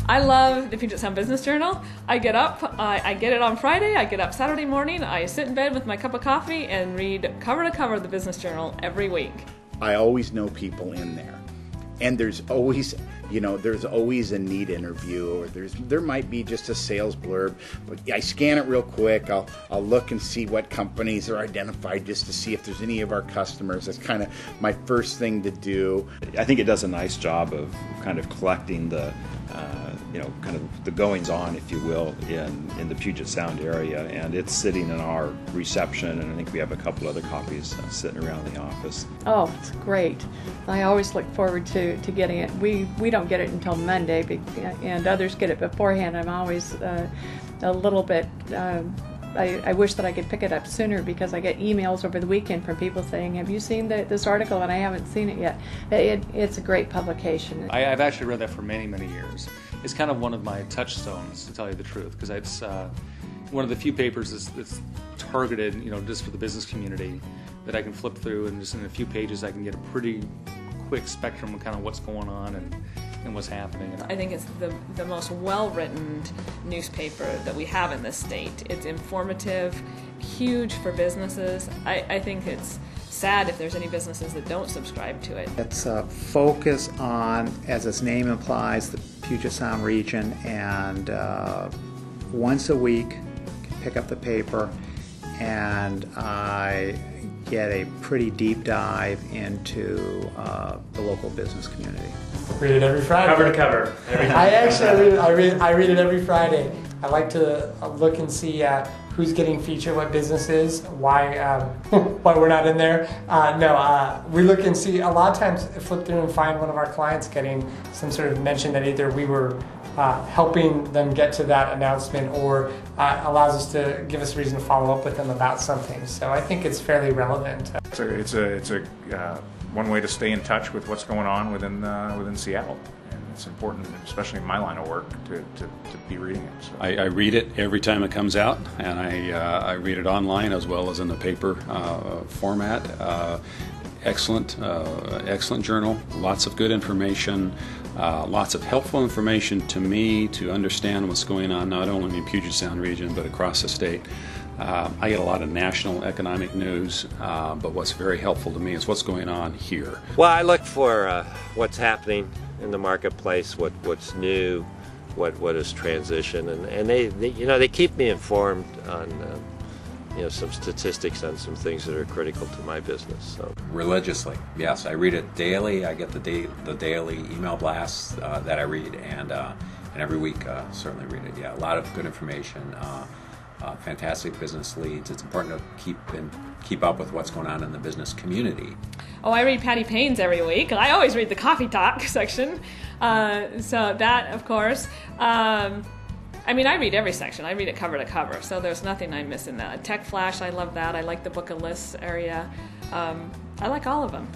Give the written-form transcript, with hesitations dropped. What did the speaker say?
I love the Puget Sound Business Journal. I get up, I get it on Friday, I get up Saturday morning, I sit in bed with my cup of coffee and read cover to cover the Business Journal every week. I always know people in there. And there's always, there's always a neat interview, or there might be just a sales blurb. But I scan it real quick. I'll look and see what companies are identified, just to see if there's any of our customers. That's kind of my first thing to do. I think it does a nice job of kind of collecting the, kind of the goings on, if you will, in the Puget Sound area, and it's sitting in our reception, and I think we have a couple other copies sitting around the office. Oh, it's great. I always look forward to getting it. We don't get it until Monday, and others get it beforehand. I'm always a little bit, I wish that I could pick it up sooner, because I get emails over the weekend from people saying, have you seen this article? And I haven't seen it yet. It's a great publication. I've actually read that for many, many years. It's kind of one of my touchstones, to tell you the truth, because it's one of the few papers that's targeted, just for the business community, that I can flip through, and just in a few pages I can get a pretty quick spectrum of kind of what's going on and what's happening. I think it's the most well-written newspaper that we have in this state. It's informative, huge for businesses. I think it's sad if there's any businesses that don't subscribe to it. It's a focus on, as its name implies, the Puget Sound region, and once a week pick up the paper and I get a pretty deep dive into the local business community. Read it every Friday. Cover to cover. I read it every Friday. I like to look and see who's getting featured, what businesses, why we're not in there. We look and see. A lot of times, flip through and find one of our clients getting some sort of mention that either we were helping them get to that announcement, or allows us to give us a reason to follow up with them about something. So I think it's fairly relevant. It's a one way to stay in touch with what's going on within Seattle. And it's important, especially in my line of work, to be reading it. So. I read it every time it comes out, and I read it online as well as in the paper format. Excellent journal, lots of good information, lots of helpful information to me to understand what's going on not only in the Puget Sound region but across the state. I get a lot of national economic news, but what's very helpful to me is what's going on here. Well, I look for what's happening in the marketplace, what's new, what is transition, and they keep me informed on some statistics on some things that are critical to my business. So religiously, yes, I read it daily. I get the daily email blasts that I read, and every week certainly read it. Yeah, a lot of good information. Fantastic business leads. It's important to keep up with what's going on in the business community. Oh, I read Patty Payne's every week, and I always read the Coffee Talk section. So that, of course. I read every section. I read it cover to cover, so there's nothing I miss in that. Tech Flash, I love that. I like the Book of Lists area. I like all of them.